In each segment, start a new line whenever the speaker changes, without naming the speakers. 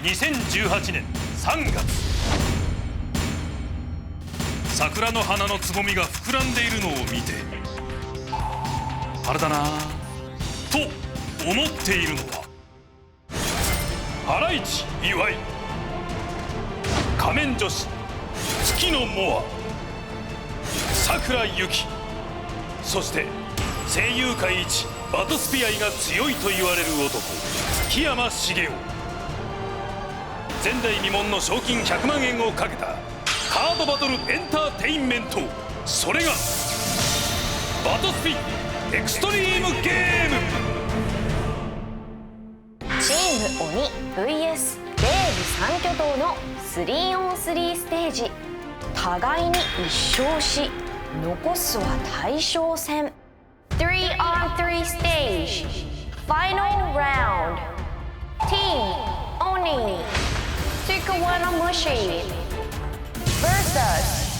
2018年3月、桜の花のつぼみが膨らんでいるのを見て、あれだなと思っているのは、ハライチ岩井、仮面女子月のモア、桜ゆき、そして声優界一バトスピアイが強いと言われる男、木山茂雄。前代未聞の賞金100万円をかけたカードバトルエンターテインメント、それがバトスピエクストリームゲーム。
チーム鬼 VS デーブ三巨頭の 3on3 ステージ。互いに1勝し、残すは大将戦。 3on3 ステージファイナルラウンド。 Team 鬼つくわの虫 vs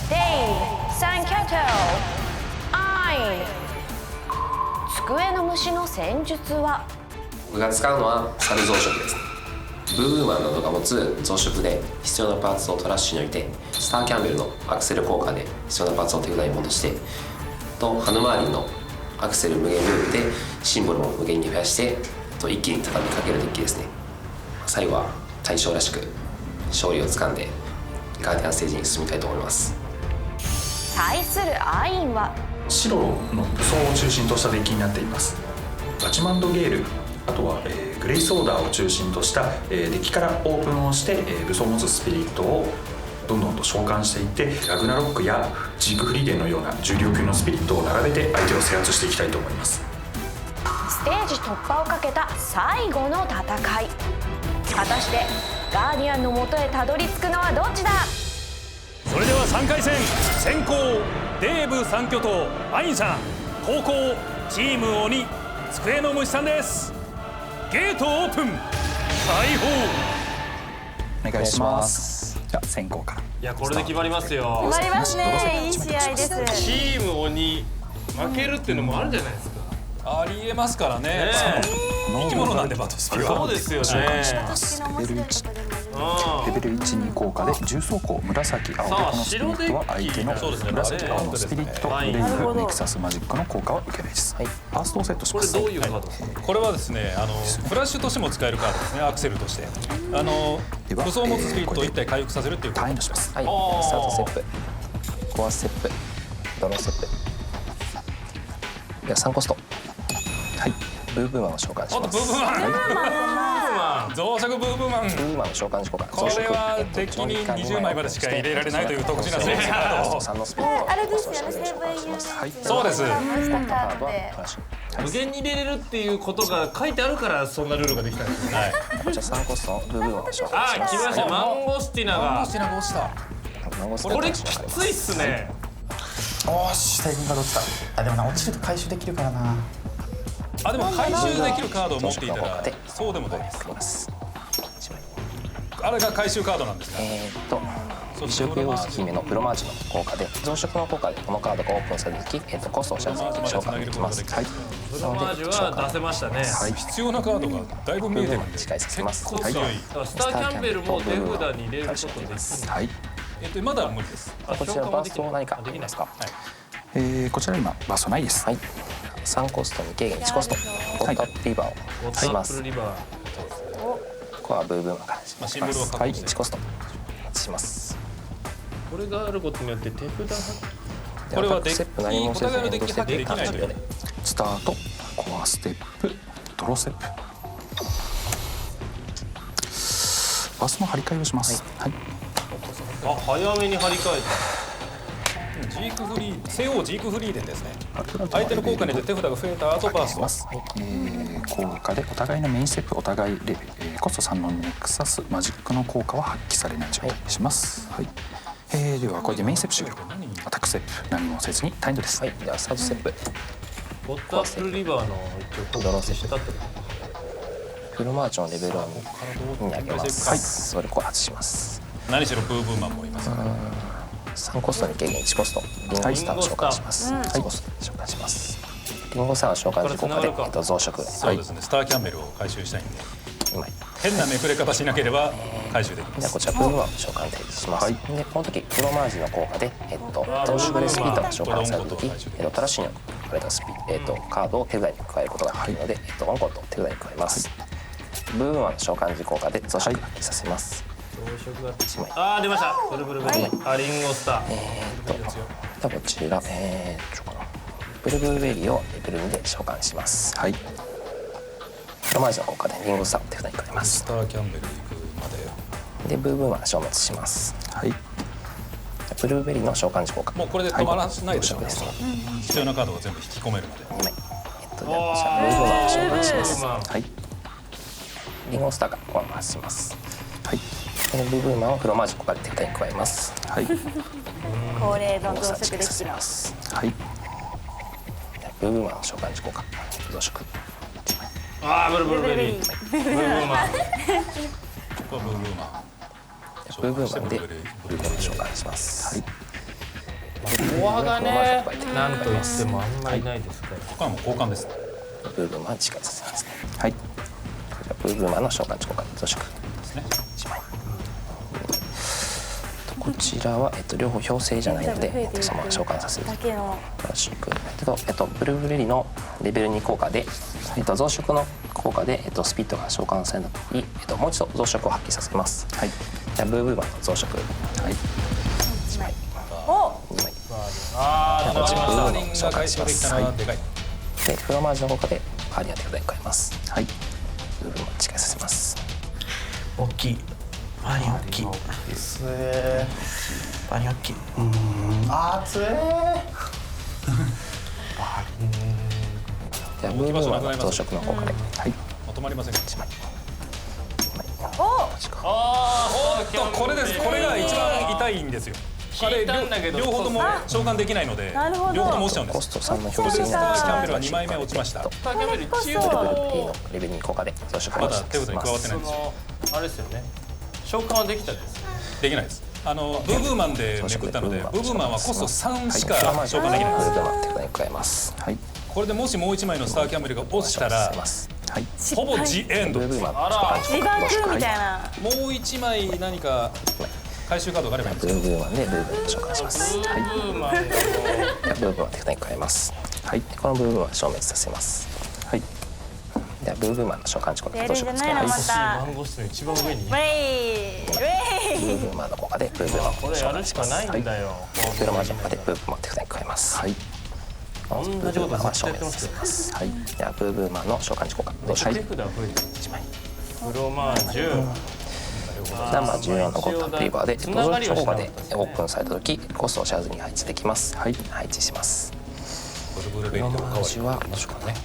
デーブ三巨頭アイン。机の虫の戦術は、
僕が使うのは猿増殖ですね。ブーブーマンなどが持つ増殖で必要なパーツをトラッシュに置いて、スターキャンベルのアクセル効果で必要なパーツを手札に戻して、とハヌマーリンのアクセル無限ループでシンボルも無限に増やして、一気に畳みかけるデッキですね。最後は大将らしく勝利をつかんでガーディアンステージに進みたいと思います。
対するアインは、
白の武装を中心としたデッキになっています。ガチマンドゲール、あとは、グレイスオーダーを中心とした、デッキからオープンをして、武装を持つスピリットをどんどんと召喚していって、ラグナロックやジークフリーデンのような重量級のスピリットを並べて相手を制圧していきたいと思います。
ステージ突破をかけた最後の戦い。果たしてガーディアンの元へたどり着くのはどっちだ。
それでは3回戦、先攻デーブ三巨頭アインさん、後攻チーム鬼机の虫さんです。ゲートオープン、開放。
お願いします。じゃあ先攻から。
いや、これで決まりますよ。
決まりますね。いい試合です。
チーム鬼負けるっていうのもあるじゃないですか。
ありえますからね。生き物なんでバトスピは。
そうですよね。
レベル1、レベル1、2効果で重装甲紫青で、このスピリットは相手の紫青のスピリットグレイブネクサスマジックの効果を受けないです。ファーストをセットします。
これどういうカードですか。
これはですね、フラッシュとしても使えるカードですね。アクセルとして武装を持つスピリットを1体回復させるっていう
ターンとします。はい、スタートステップ、コアステップ、ドローステップでは3コスト。はい、ブーブーマンを召喚します。
ブーブーマン、増殖ブーブーマン。
ブーブーマンの召喚時効果。
これはデッキに20枚までしか入れられないという特殊な装置カード。
3のスピリットを
あれですよね。セブンユー
はい、
そうです。
無限に入れれるっていうことが書いてあるから、そんなルールができたんですよね。
こちら3コストのブーブーマンを召喚し
あ、
ます。
来ました。マンゴスティナが。
シナゴした。
これきついっすね。
おーし、タイミングがどっちだ。あ、でもな、落ちると回収できるからな。
あ、でも回収できるカードを持っていたらそうでもないです。あれが回収カードなんですか。
異色様姫のプロマージの効果で、増殖の効果でこのカードがオープンされるとき、コストを召喚できます。はい。
プロマージュは出せましたね。
必要なカードがだいぶ見えてるんで。
視界させます。
はい。スターキャンベルも手札に入れることできる。
はい。
まだ無理です。
こちらバースト何かできますか。
こちら今バーストないです。
はい。3コスト、2軽減1コスト、ゴッドアップリバーをします。ここはブーブーマンからします。はい、1コストします。
これがあることによって手札。
これはデッキ、
何もせずに
デッキ発揮できないという。
スタート、コアステップ、ドローステップ。バーストの張り替えをします。はい。
あ、早めに張り替えた。
ジークフリー、西欧ジークフリーデンですね。相手の効果によって手札が増えた後バースト。
効果でお互いのメインステップ、お互いレベル、コスト3のネクサスマジックの効果は発揮されない状態にします。はい。ではこれでメインステップ終了。アタックステップ何もせずにタイムです。
はい。ではスタートステップ。
ゴッドアップルリバーの一応
ドローステップ。フルマーチのレベルに上げます。はい。それでこう外します。
何しろブーブーマンもいますから。
3コストに軽減1コスト、リンゴスターを召喚します。1コスト召喚します。リンゴスターの召喚時効果で増殖。
そうですね。スターキャンベルを回収したいんで。
2枚。
変なめくれ方しなければ回収できます。
ではこちらブームマンの召喚提示します。でこの時フロマージュの効果で増殖でスピードが召喚された時トラッシュに書かれたカードを手札に加えることができるのでオンコートを手札に加えます。ブームマンの召喚時効果で増殖を発揮させます。1枚。
あー出ました。ブルブルブル。あリンゴスター。
ではこちらブルブルベリーをレベル2で召喚します。はい。フロマージュの効果でリンゴスターを手札に加えます。
スターキャンベル行くまで。
でブーブーマン消滅します。はい。ブルーベリーの召喚時効果。
もうこれで止まらないでしょうね。必要なカードを全部引き込めるまで。
2枚。ではこちらブーブーマンを召喚します。はい。リンゴスターがコアを発します。はい。このブーブーマンをフロマージュの効果で手札に加えます。はい。
恒例の増殖デッキの。
はい。ブーブーマンの召喚時効果増殖。
あーブルブルベリー。ブルブルマン。
ここはブーブーマン。
ブーブーマンでブーブーマンを召喚します。はい。
コアがね、なんと言ってもあんまりないですから。
ここはもう交換です。
ブーブーマン近いさせますね。はい。ブーブーマンの召喚時効果増殖
ですね。
1枚。こちらは両方強制じゃないのでそのまま召喚させる。
だけの。
増殖。ブルーベリーのレベル2効果で増殖の効果でスピットが召喚された時もう一度増殖を発揮させます。はい。じゃあブーブーマンの増殖。はい。1枚。
お。
2枚。
あー
こちらブーブーマン
リンが回収できたのはでかい。
でフロマージュの効果でカーディアン手札に変えます。はい。ブーブーマン近いさせます。
大きい。バニ大きい。つえ。バニ大きい。つえ。
じゃあブーブーマンの増殖の効果で、はい。
まとまりません。
1枚。
これです。これが一番痛いんですよ。あれ両方とも召喚できないので
なるほど
両方とも落ちちゃうんで
コ
す。
スト3の
これでスタ
表示にな
ーキャンベルは
る
2枚目落ちました。
スターキャンベル一応
ブルーベリーのレベル2効果で増殖を
まだ手札に加わってないんですよ。
あれですよね。召喚はできたんです。
できないです。ブーブーマンでめくったのでブーブーマンはコスト3しか
はい
召喚できないです。
ブーブーマン手札に加えます。はい。
これでもしもう1枚のスターキャンベルが落ちたら
はい。
ほぼジエンドです。
ブーブーマンの召喚時
リ
効果増殖。
バークみたいな。
もう1枚何か回収カードがあればいいんですよ。
ブーブーマンでブーブーマンを召喚します。はい。
ブーマンの
ブーブーマン手札に加えます。はい。このブーブーマンを消滅させます。はい。ではブーブーマンの召喚時効果
や
増殖ですね。はい。
るんじゃないのま
マ
た。
ンゴスの一番上に。
ウェイ。ウ
ブ
ェイ。
ーブーマンの効果でブーブーマン
これやるしかないんだよ。
フロマージュの効果でブーブーマン手札に加えます。はい。
同じことずっとやってますよ。
はい。ではブーブーマンの召喚時効果増殖。
手札増えてる。
1枚。
フロマージュ。
ナンバー14のゴッドプリバーで増殖効果でオープンされた時コストを支配ずに配置できます。はい。配置します。
ブルーベリーでおかわり
私はどうしようかね。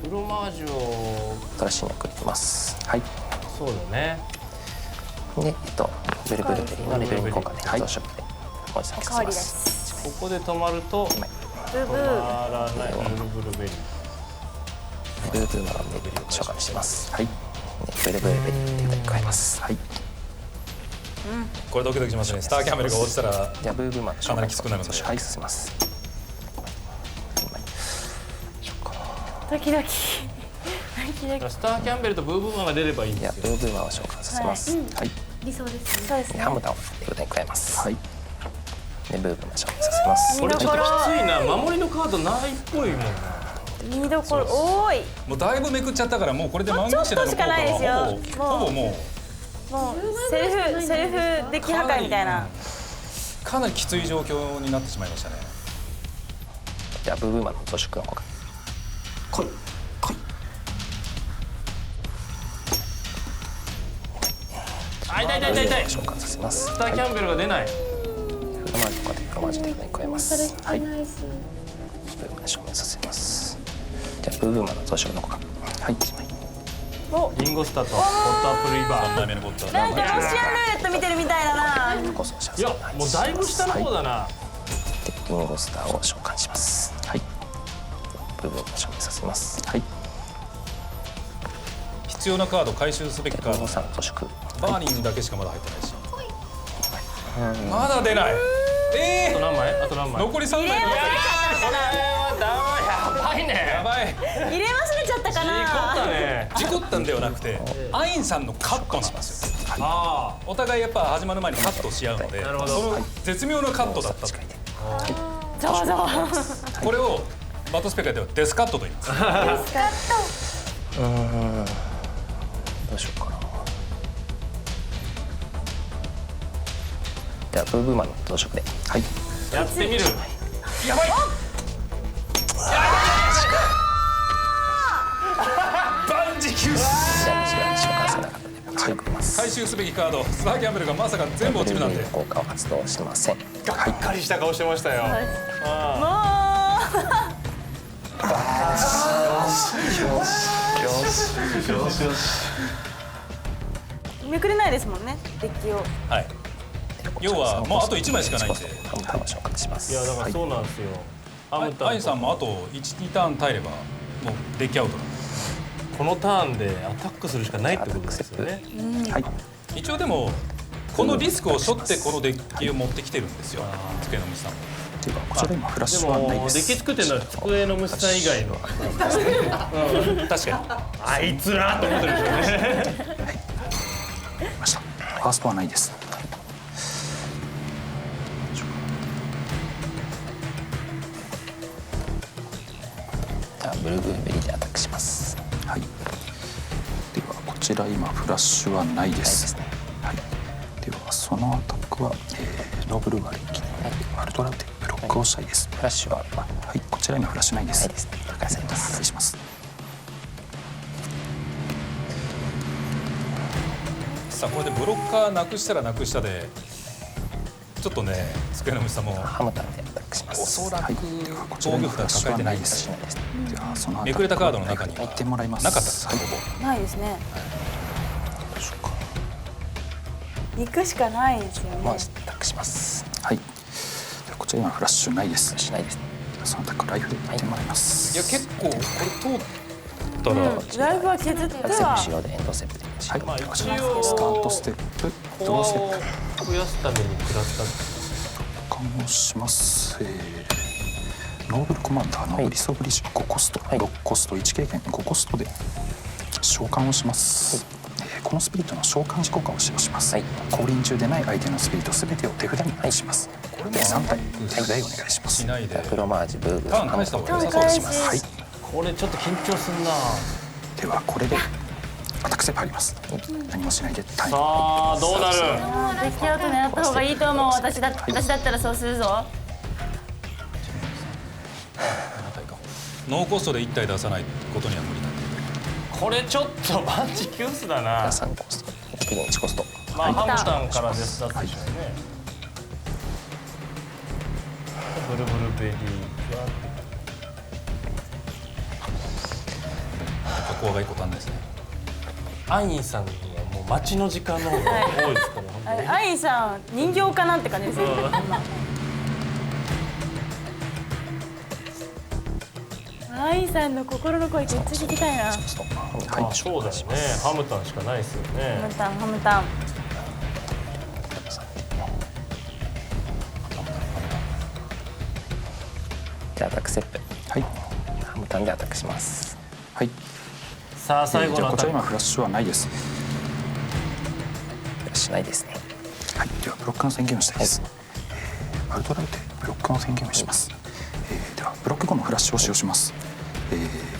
フロマージュを
新しいに送ります。はい。
そうだね。
でブルブルベリーのレベル2効果で増殖で文字
お
先
かわりで
させます。
す。
ここで止まると
ブーブ
止
ー。
まらないブルブルベリー。
ブルブルマンのレベル召喚します。はい。でブルブルベリー手札に加えます。はい。
これドキドキしますね。スターキャンベルが落ちたら
じゃあブーブーマンの召喚
かなりきつくなるんで
支配させます。
ドキドキ。ドキドキ。
スターキャンベルとブーブーマンが出ればいいん
い
ですよ。
やブーブーマンを召喚させます。はい。
理想です。そうですね。
でハムタンを手札に加えます。はい。でブーブーマン召喚させます。
これちょっときついな。守りのカードないっぽいもんな。
見どころ多い。
もうだいぶめくっちゃったからもうこれでマンゴシラの効果
ちょっとしかないですよ
はほぼも
もうセルフデッキ破壊みたいな。
うかなりきつい状況になってしまいましたね。
じゃあブーブーマンの増殖の効果。来い来い。
あ、痛い痛い痛い痛い。
召喚させます。
スターキャンベルが出ない。
フロマージュとかでフロマージュ手札に加えます。はい。ブーブーマン消滅させます。じゃあブーブーマンの増殖の効果。はい。1枚。
リンゴスターとホットアップルリバ
3枚目のボット
なんかロシアンルーレット見てるみたいだな。
コストを支
ー。いや、もうだいぶ下の方だな。
でリンゴスターを召喚します。はい。ブーブーマン消滅させます。はい。
必要なカード回収すべきカード
ブーブーマン増殖。
バーニングだけしかまだ入ってないしまだ出ない。
あと何枚？あと何枚？
残り3枚。
これはやばいね。
やばい。
入れ忘れちゃったかな。
事故ったね。
事故ったんではなくて、アインさんのカットなんですよ。
あ
お互いやっぱ始まる前にカットし合うので、
なるほど
その絶妙なカットだったと。
ざわざわ。
これをバトスペカではデスカットと言います。
どうしようかな。ではブーブーマンの増殖で。はい。
あ、やってみる。
やばい。万事休す。
じゃあ召喚せなかったので回復します。
回収すべきカード、スターキャンベルがまさか全部落ちるなんて。
効果を発動してません。
がっかりした顔してましたよ。
めくれないですもんね、デッキを。
はい。要はもうあと1枚しかないんで。
ハムタンを召喚します。
いやだからそうなんですよ。
アインさんもあと1、2ターン耐えればもうデッキアウトなんで。
このターンでアタックするしかないってことですよね。
はい。
一応でもこのリスクを背負ってこのデッキを持ってきてるんですよ。机の虫さんも。
ではこちら今フラッ
で
シュはない
も
です。
デッキ作ってるのは机の虫さん以外の。
確か
あいつらと思ってるでしょうね。
ました。ファーストはないです。
じゃあブルーブーベリーでアタックします。
はい。ではこちら今フラッシュはないです。
ない
はい。ではそのアタックは、ノーブルガレキワルドラウでブロックをしたいです。
フラッシュは
はい。こちら今フラッシュないです。
ないですね。破壊されま
破
す。
壊します。
さあこれでブロッカーなくしたらなくしたでちょっとね机の虫さんも
ハムタンでアタックします。
おそら
はい。
く
ではこちら
防御
今フラッシュ
札抱えてな
はないいです。
しないですね。
ではそのアタック
めくれたカードの中には
1点もらいます。
なかったですか、
はい。
ほぼ。
ないですね。
どうしようか。
行くしかないですよ
まあ
ね。
アタックします。
はい。ではこちら今フラッシュないです。
しないですね。
ではそのアタックライフで1点もらいます。
いや結構これ通ったら、
ライフは削って
アクセ
は
ル使用でエンドセプトで。
はい。
まあ
ではこちら
一応
スタートステップ、ドローステップ。
増やすためにクラスター。
交換をします。ノーブルコマンダーのグリソブリッジ5コスト、6コスト1経験5コストで召喚をします。このスピリットの召喚時効果を使用します。
はい
降臨中でない相手のスピリットすべてを手札に移します。これで3体手札へお願いします。
しないで
フロマージブーブー
ターン返した方が良さそうです。
はい。
これちょっと緊張すんな。
ではこれでアタックセーブ入ります。何もしないでタイム。
さあどうなる。
デッキアウト狙った方がいいと思う。私だったらそうするぞ。
ノーコストで1体出さないことには無理なんで。
これちょっとバンチキュースだな。
3コスト。6分1コスト。
まあハムタンからですだったでしょうね。ブルブルベリーは
加工が1個足んないですね。
アインさんにはもう待ちの時間の方が多いですから本当に。
アインさん人形かなって感じですね。アインさんの心の声めっちゃ聞きたいな。
コスト。
まあそうだよね。ハムタンしかないですよね
ハム。タンハムタン。
でアタックセップ。
はい。
ハムタンでアタックします。
はい。
さあ最後
じゃあこち
のアタック。
ら今フラッシュはないです。
しないですね。
はい。ではブロックの宣言をしたいです。ワルドラウでブロックの宣言をします。ではブロック後のフラッシュを使用します。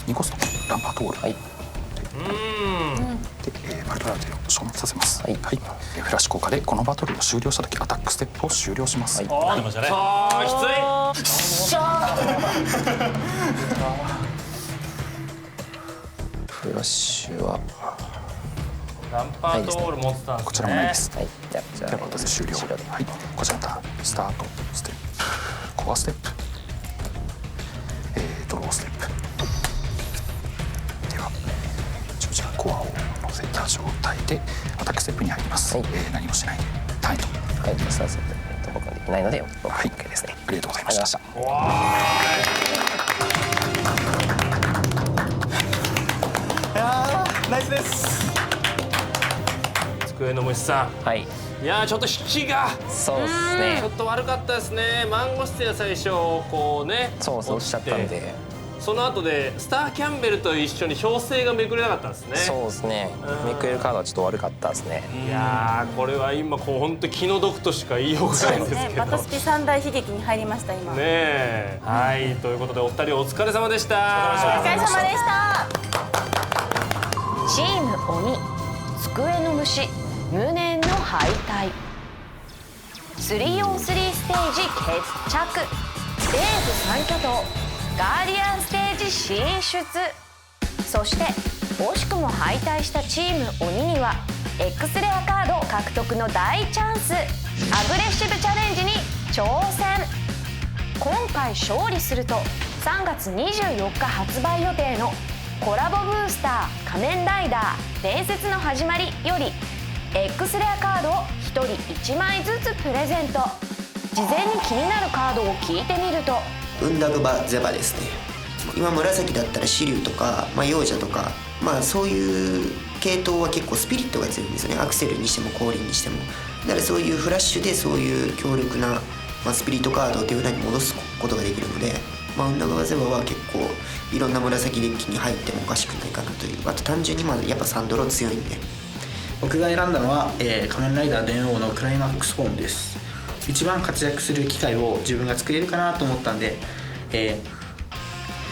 2コストランパートウォール。
はい。
で、ワルドラウで消滅させます。
はい
フラッシュ効果でこのバトルを終了した時アタックステップを終了します。
はい
あ
出ましたね。
あきつい。
フラッシュは
ランパートウォール持ってたんですね。
こちらもないです。
はい。じゃあ
ではこれで終了。
終了で。
はい。こちらまたスタートステップ、コアステップ、ドローステップ。では長者コアを乗せた状態でアタックステップに入ります。
はい
何もしないでタイト。
はい。スタートセット僕はできないので、僕は OK ですね。
ありがとうございました。
ナイスです。
机の虫さん。
はい。
いやーちょっと引きが
そうです
ち
ね
ょっと悪かったですね。マンゴスティンは最初こうね
そう落ちちゃったんで、
その後でスターキャンベルと一緒に標星がめくれなかったんですね。
そうですねめくれるカードはちょっと悪かったですね。
いやーこれは今こう本当気の毒としか言いようがないんですけど
バトスピ三大悲劇に入りました今。
ねえ、はいということでお二人お疲れ様でした。
お疲れ様でした。
チーム鬼机の虫無念の敗退。 3on3 ステージ決着。レーズ3巨頭ガーディアンステージ進出。そして惜しくも敗退したチーム鬼には X レアカード獲得の大チャンス。アグレッシブチャレンジに挑戦。今回勝利すると3月24日発売予定のコラボブースター仮面ライダー伝説の始まりより X レアカードを1人1枚ずつプレゼント。事前に気になるカードを聞いてみると、
ウンダグバゼバですね。今紫だったらシリュウとか、幼者とか、そういう系統は結構スピリットが強いんですよね。アクセルにしても降臨にしても。だからそういうフラッシュでそういう強力な、スピリットカードを手札に戻すことができるので、ウンダグバゼバは結構いろんな紫デッキに入ってもおかしくないかなという。あと単純にやっぱサンドロー強いんで。
僕が選んだのは、仮面ライダー電王のクライマックスフォームです。一番活躍する機械を自分が作れるかなと思ったんで、フィ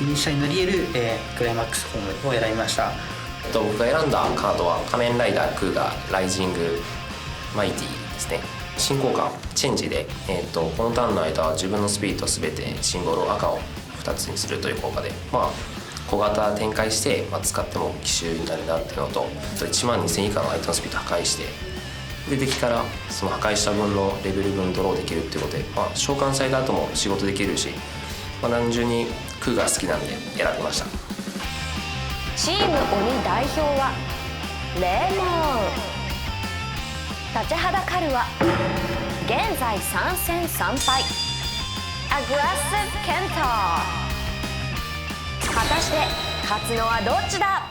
ニッシャーになり得る、クライマックスフォームを選びました。
僕が選んだカードは仮面ライダークーガーライジングマイティですね。新効果チェンジで、このターンの間は自分のスピリット全てシンボルを赤を2つにするという効果で、小型展開して、使っても奇襲になるなっていうのと、1万2000以下の相手のスピリット破壊してでデッキからその破壊した分のレベル分ドローできるっていうことで、召喚された後も仕事できるし、単純にクーガー好きなんで選びました。
チーム鬼代表はレモン。立ちはだかるは現在3戦3敗アグラッシブケンター。果たして勝つのはどっちだ。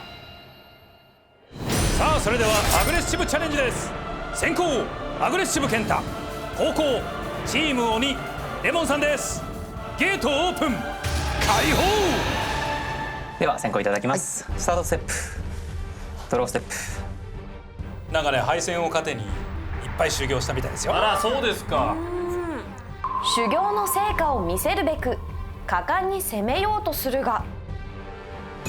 さあそれではアグレッシブチャレンジです。先攻アグレッシブケンタ、後攻チーム鬼レモンさんです。ゲートオープン開放。
では先行いただきます、スタートステップドローステップ。
なんかね敗戦を糧にいっぱい修行したみたいですよ。
あらそうですか。
修行の成果を見せるべく果敢に攻めようとするが、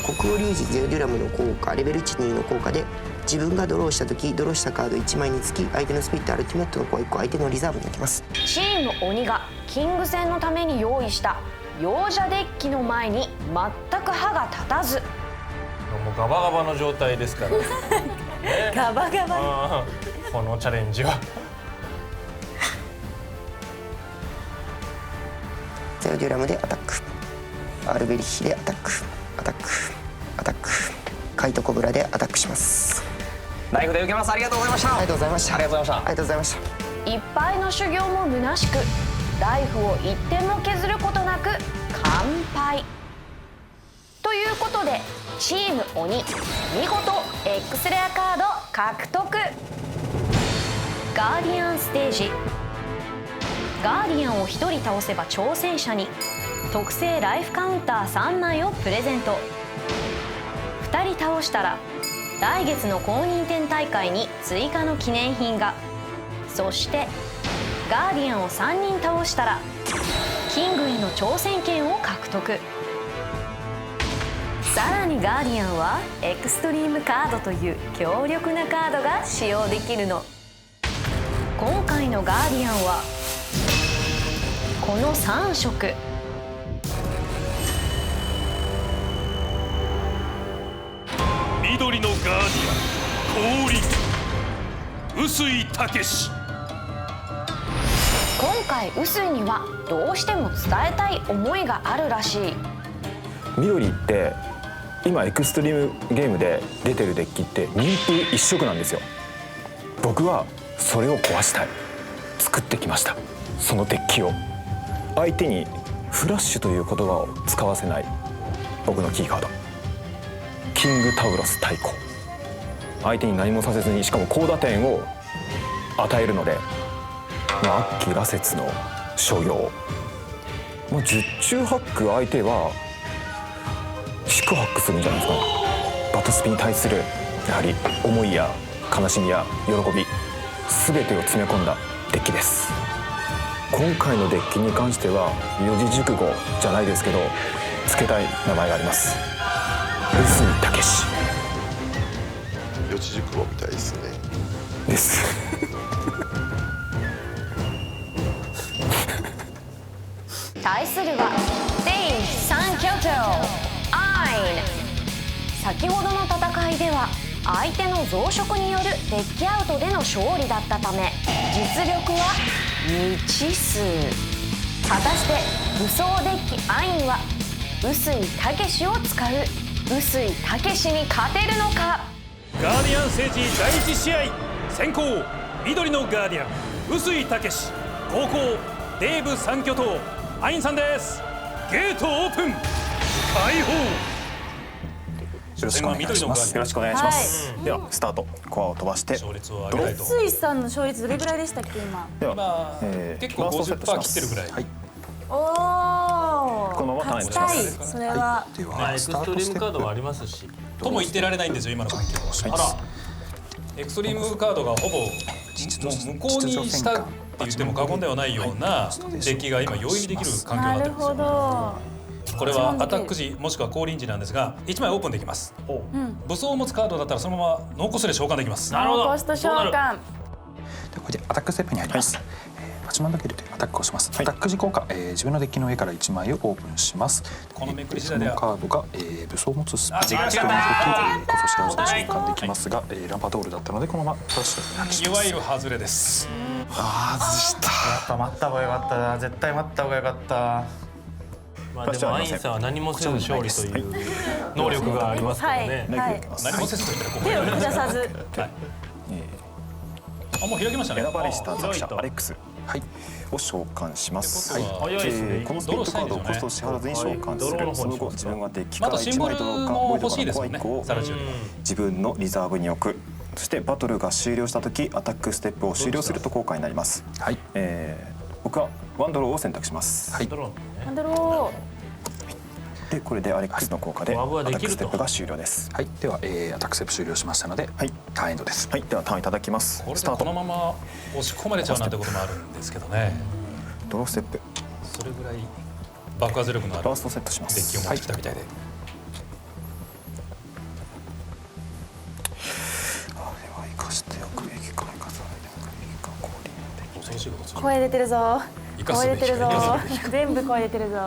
国王リュウジゼロデュラムの効果レベル1、2の効果で自分がドローした時ドローしたカード1枚につき相手のスピリットアルティメットの子は1個相手のリザーブに置きます。
チーム鬼がキング戦のために用意した幼者デッキの前に全く歯が立たず、
もうガバガバの状態ですから、ね、
ガバガバ。
このチャレンジは
ゼロデュラムでアタック、アルベリヒでアタックアタックアタック、カイトコブラでアタックします。
ライフで受けます。ありがとうございました。
ありがとうございました。
ありがとうございました。
ありがとうございました。
いっぱいの修行も虚しくライフを一点も削ることなく完敗ということで、チーム鬼見事 X レアカード獲得。ガーディアンステージ。ガーディアンを1人倒せば挑戦者に特製ライフカウンター3枚をプレゼント。2人倒したら来月の公認展大会に追加の記念品が。そしてガーディアンを3人倒したらキングへの挑戦権を獲得。さらにガーディアンはエクストリームカードという強力なカードが使用できるの。今回のガーディアンはこの3色。
緑のガーディアン降臨臼井武志。
今回臼井にはどうしても伝えたい思いがあるらしい。
緑って今エクストリームゲームで出てるデッキって人風一色なんですよ。僕はそれを壊したい、作ってきました。そのデッキを相手にフラッシュという言葉を使わせない僕のキーカード、キングタウロス対抗。相手に何もさせずに、しかも高打点を与えるので、悪鬼羅刹の所業、十中八九相手は四苦八苦するんじゃないですかね。バトスピに対するやはり思いや悲しみや喜び、全てを詰め込んだデッキです。今回のデッキに関しては四字熟語じゃないですけど付けたい名前があります。臼井武志
四字熟語みたいですね。
です
対するはデイブ三巨頭アイン。先ほどの戦いでは相手の増殖によるデッキアウトでの勝利だったため実力は未知数。果たして武装デッキアインは臼井武志を使う臼井武志に勝てるのか。
ガーディアン聖地第1試合、先攻緑のガーディアン臼井武志、後攻デーブ三巨頭アインさんです。ゲートオープン、開放。
よろしくお願いします。よろしくお願いします。ではスタート。コアを飛ばして
勝率を上げたいと。
臼井さんの勝率どれぐらいでしたっけ今？
では
結構 50% 切ってるぐらい。
おお。
このままターンにします。
それは。
エクストリームカードもありますし。
とも言ってられないんですよ今の環境。あら、エクストリームカードがほぼもう無効にしたって言っても過言ではないようなデッキが今容易にできる環境になってるんですよ。
なるほど。
これはアタック時もしくは降臨時なんですが1枚オープンできます。武装を持つカードだったらそのままノーコストで召喚できます。
なるほど。ノーコスト召喚。
これでアタックステップに入ります。8万だけでアタックをします。アタック時効果、自分のデッキの上から1枚をオープンします。
このめくり次
そ
第では
のカードが、武装を持つスピードを使うとこそして合わせて召喚できますが、ランパドールだったのでこのままトラッシュに
いわゆるハズレです。
ああ外した。
やっぱ待った方がよかったな。絶対待った方がよかった。
まあでもアインさんは何もせず勝利という能力がありますからね。
はい。
何もせずと言ったらここ
手を下さず。
あ、もう開きましたね。
選ばれし探索者アレックスを召喚します。このスピリットカードをコストを支払わずに召喚する。その後自分がデッキから1枚ドローかボイドからのコア1個を自分のリザーブに置く。そしてバトルが終了した時アタックステップを終了すると効果になります。はい。僕はワンドローを選択します。はい。
ワンドロ
でこれでアレックスの効果でアタックステップが終了です。
はい。では、アタックステップ終了しましたので、はい、ターンエンドです。
はい。ではターンいただきます。
これでこのまま押し込まれちゃうなんてこともあるんですけどね。
ドローステップ。
それぐらい爆発力のあるデ
バーストセットします。
ッキを持ってきたみたいで。
生かしておくべきか生かさないでおくべきか降臨でき
恐ろしいことする。
声出てるぞ。
生かすべきか
声出てるぞ
生かすべきか。
全部声出てるぞ。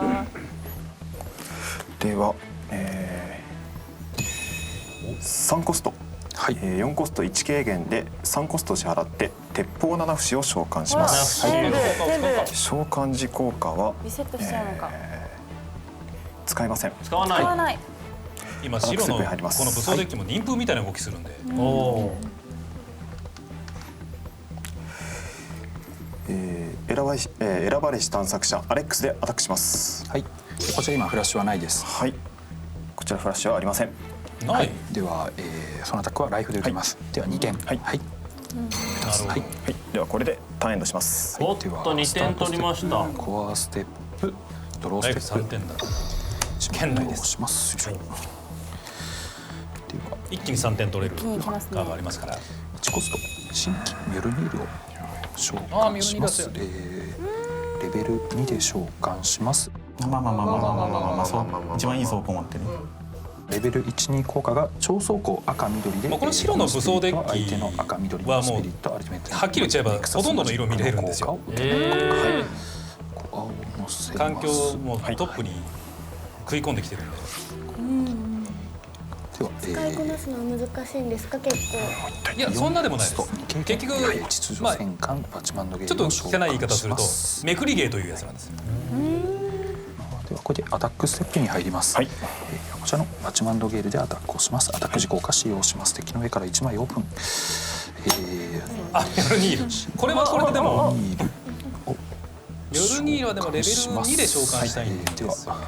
では、3コスト、はい4コスト1軽減で3コスト支払って鉄砲七節を召喚します。
全部
召喚時効果は
リセットしちゃうのか。
使えません。
使わない。
使わない。
今白のこの武装デッキも妊婦みたいな動きするんで。
おお。
選ばれし探索者アレックスでアタックします。
はい。こちら今フラッシュはないです。
はい。こちらフラッシュはありません。
ない。
では、そのアタックはライフで受けます。では2点。はい。はい。
はい。ではこれでターンエンドします。
おっと2点取りました。
コアステップ、ドロー
ライフ3
ステップ。
点だ。圏内です。
します。では
一気に3点取れるカ
気に行きますね
ードありますから。
1コスト新規ミュルニールを召喚します。レベル2で召喚します。
そう一番いい走行持ってる。
レベル1、2効果が超走行赤緑で、
この白の武装デッキ
相手の赤緑
はもう
のスピリットアルティメット
はっきり言っちゃえばほとんどの色見れるんですよ。環境もトップに食い込んできてるんで。
使いこなすのは難しいんですか結構。
いやそんなでもないです。結局まあちょっと汚い言い方するとめくり芸というやつなんですよ。
ではこれでアタックステップに入ります。はい。こちらのバチマンドゲールでアタックをします。アタック時効果使用します。敵の上から1枚オープン。
あ、ミョルニール。これはこれででもミョルニールはでもレベル2で召喚したいんですよね。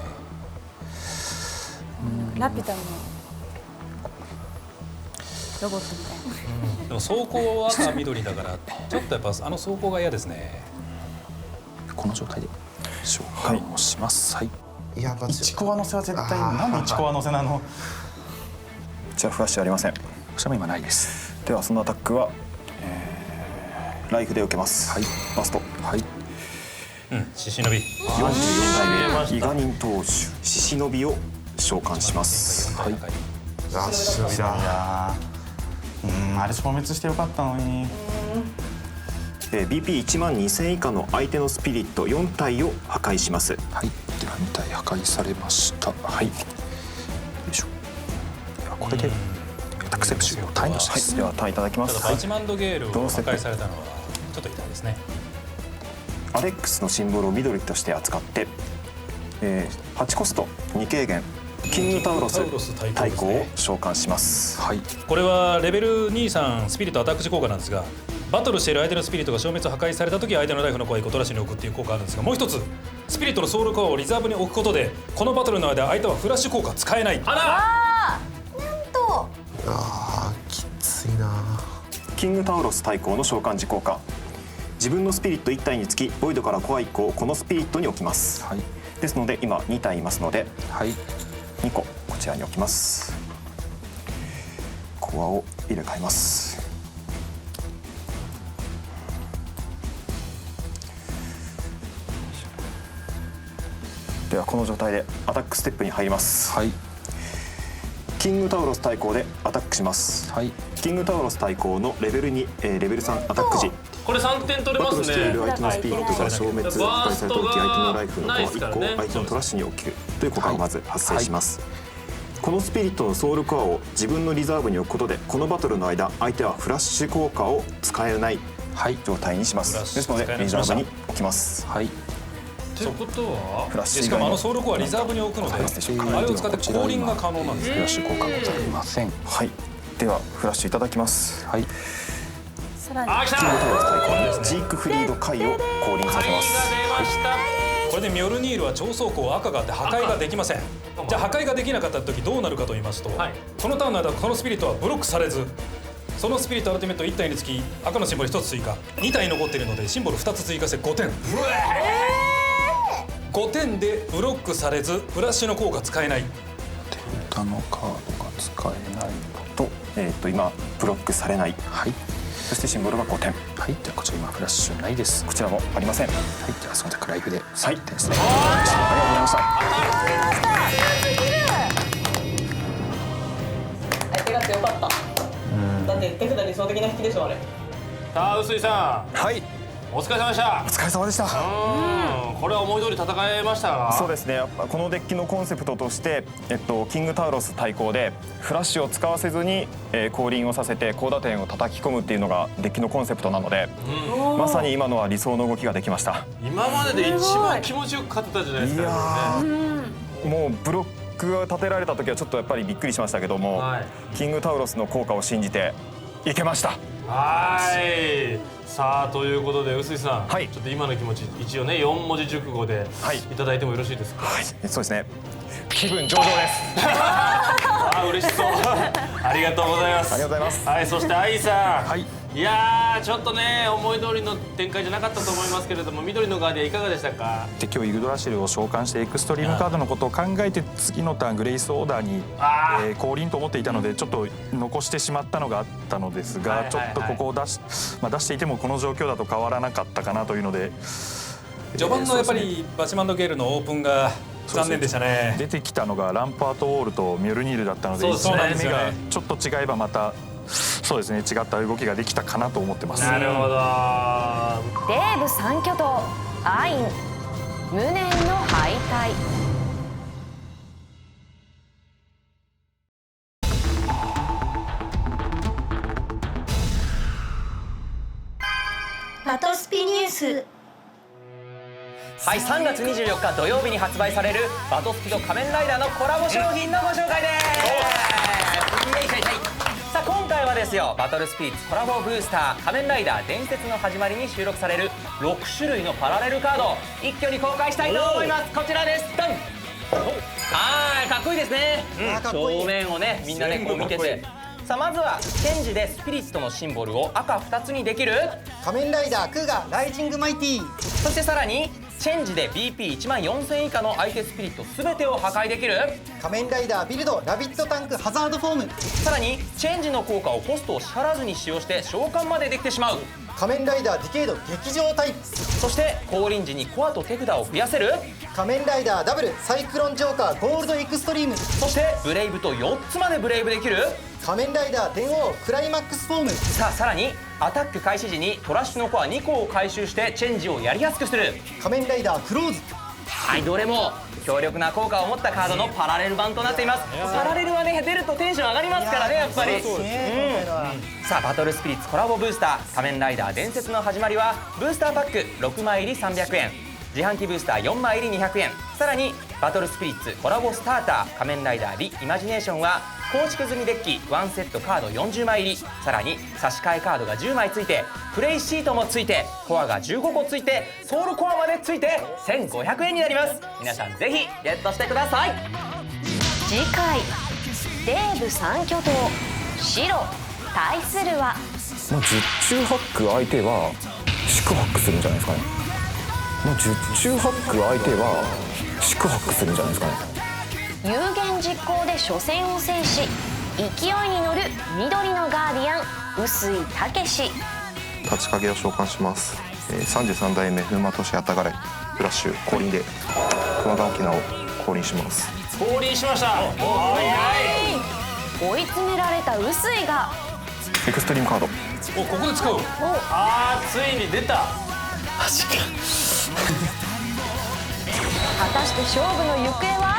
ラピュタのロボットみたいな。
でも走行は赤緑だから
ちょっとやっぱあの走行が嫌ですね。
この状態で召喚をします。はい。
いや
1コア乗せは絶対なんで1コア乗せなの？
じゃあフラッシュありません。
フラッシュも今ないです。
ではそのアタックは、ライフで受けます。
はい。
バスト。
はい。
獅子のび。
44体目伊賀人当主獅子のびを召喚します。はい。
あ、忍びだ。
あれ消滅してよかったのに。
BP1万2000以下の相手のスピリット4体を破壊します。
はい。では2体破壊されました。はい。よいしょ。ではこれでアタックセプションをタイムします。
ではタイいただきます。
ただバチマンドゲールを破壊されたのはちょっと痛いですね。
アレックスのシンボルを緑として扱って、8コスト2軽減キングタウロス対抗を召喚します。
はい。
これはレベル23スピリットアタック時効果なんですが、バトルしている相手のスピリットが消滅破壊された時相手のライフのコア1個トラッシュに置くっていう効果があるんですが、もう一つスピリットのソウルコアをリザーブに置くことでこのバトルの間相手はフラッシュ効果使えない。
あーなんと
きついな。
キングタウロス対抗の召喚時効果、自分のスピリット1体につきボイドからコア1個をこのスピリットに置きます。はい。ですので今2体いますので、はい、2個こちらに置きます。コアを入れ替えます。ではこの状態でアタックステップに入ります。はい。キングタウロス対抗でアタックします。はい。キングタウロス対抗のレベル2、レベル3アタック時、
これ3点取れますね。
バトルしている相手のスピリットが消滅破壊された時、相手のライフのコア1個を相手のトラッシュに置くという効果がまず発生します。このスピリットのソウルコアを自分のリザーブに置くことでこのバトルの間相手はフラッシュ効果を使えない状態にします。ですのでリザーブに置きます。はい。
ということは
フラッシュ
しかもあのソウルコアリザーブに置くので、あれを使って降臨が可能なんです。
フラッシュ効果ございません。
はい。ではフラッシュいただきます。はい。
さらに
キングタウロス対抗ジークフリード回を降臨させます。
これでミョルニールは超走行赤があって破壊ができません。じゃあ破壊ができなかった時どうなるかと言いますと、このターンの間このスピリットはブロックされず、そのスピリットアルティメット1体につき赤のシンボル1つ追加、2体残っているのでシンボル2つ追加して5点。5点でブロックされずフラッシュの効果使えない。
手札のカードが使えない
と、今ブロックされない。はい。そしてシンボルが5点。
はい。ではこちら今フラッシュないです。
こちらもありません。はい。
ではその他ライフで3点ですね。
ありがとうございました。
相手が強かった。だって手札理想的な引きでしょあれ。
さあ臼井さん。はい。お疲れ様でした。
お疲れ様でした。
これは思い通り戦えましたか？
そうですね。やっぱこのデッキのコンセプトとして、キングタウロス対抗でフラッシュを使わせずに、降臨をさせて高打点を叩き込むっていうのがデッキのコンセプトなので、まさに今のは理想の動きができました。
今までで一番気持ちよく勝ってたじゃないですか。いや
もうブロックが立てられた時はちょっとやっぱりびっくりしましたけども、キングタウロスの効果を信じていけました。
はい。さあということで臼井さん、ちょっと今の気持ち一応ね4文字熟語でいただいてもよろしいですか？はい。
そうですね。気分上々です。
あ、嬉しそう。ありがとうございます。
ありがとうございます。
はい。そして愛さん。はい。いやーちょっとね思い通りの展開じゃなかったと思いますけれども、緑のガーディアンいかがでしたか？
敵をイグドラシルを召喚してエクストリームカードのことを考えて次のターングレイスオーダーに降臨と思っていたのでちょっと残してしまったのがあったのですが、ちょっとここを出していてもこの状況だと変わらなかったかなというので、
序盤のやっぱりバチマンドゲールのオープンが残念でしたね。
出てきたのがランパートウォールとミョルニールだったので、1枚目がちょっと違えばまたそうですね、違った動きができたかなと思ってます。
なるほど。
デーブ三巨頭アイン無念の敗退。
バトスピニュース。
はい、3月24日土曜日に発売されるバトスピと仮面ライダーのコラボ商品のご紹介です。さあ今回はですよ、バトルスピリッツコラボブースター仮面ライダー伝説の始まりに収録される6種類のパラレルカードを一挙に公開したいと思います。こちらです。ドン。はい、かっこいいですね。正面をねみんなねこう見てて、さあまずはチェンジでスピリットのシンボルを赤2つにできる
仮面ライダークーガライジングマイティー。
そしてさらにチェンジで BP1 万4000以下の相手スピリット全てを破壊できる
仮面ライダービルドラビットタンクハザードフォーム。
さらにチェンジの効果をコストを支払わずに使用して召喚までできてしまう
仮面ライダーディケイド劇場タイプ。
そして降臨時にコアと手札を増やせる
仮面ライダーダブルサイクロンジョーカーゴールドエクストリーム。
そしてブレイブと4つまでブレイブできる
仮面ライダー電王クライマックスフォーム。
さらにアタック開始時にトラッシュのコア2個を回収してチェンジをやりやすくする
仮面ライダークローズ。
はい、どれも強力な効果を持ったカードのパラレル版となっています。パラレルはね出るとテンション上がりますからね、やっぱり。さあバトルスピリッツコラボブースター仮面ライダー伝説の始まりはブースターパック6枚入り300円、自販機ブースター4枚入り200円、さらにバトルスピリッツコラボスターター仮面ライダーリイマジネーションは構築済みデッキ1セットカード40枚入り、さらに差し替えカードが10枚ついてプレイシートもついてコアが15個ついてソウルコアまでついて1500円になります。皆さんぜひゲットしてください。
次回デーブ三巨頭白対するは
まあ、十中八九相手は四苦八苦するんじゃないですかね。まあ、十中八九相手は四苦八苦するんじゃないですかね。
有言実行で初戦を制し勢いに乗る緑のガーディアン臼井武志。
立ち影を召喚します。33代目風魔都市あたがれフラッシュ降臨で熊田明菜を降臨します。
降臨しました。
追い詰められた臼井が
エクストリームカード。
お、ここで使う。あー、ついに出た。マジか。
果たして勝負の行方は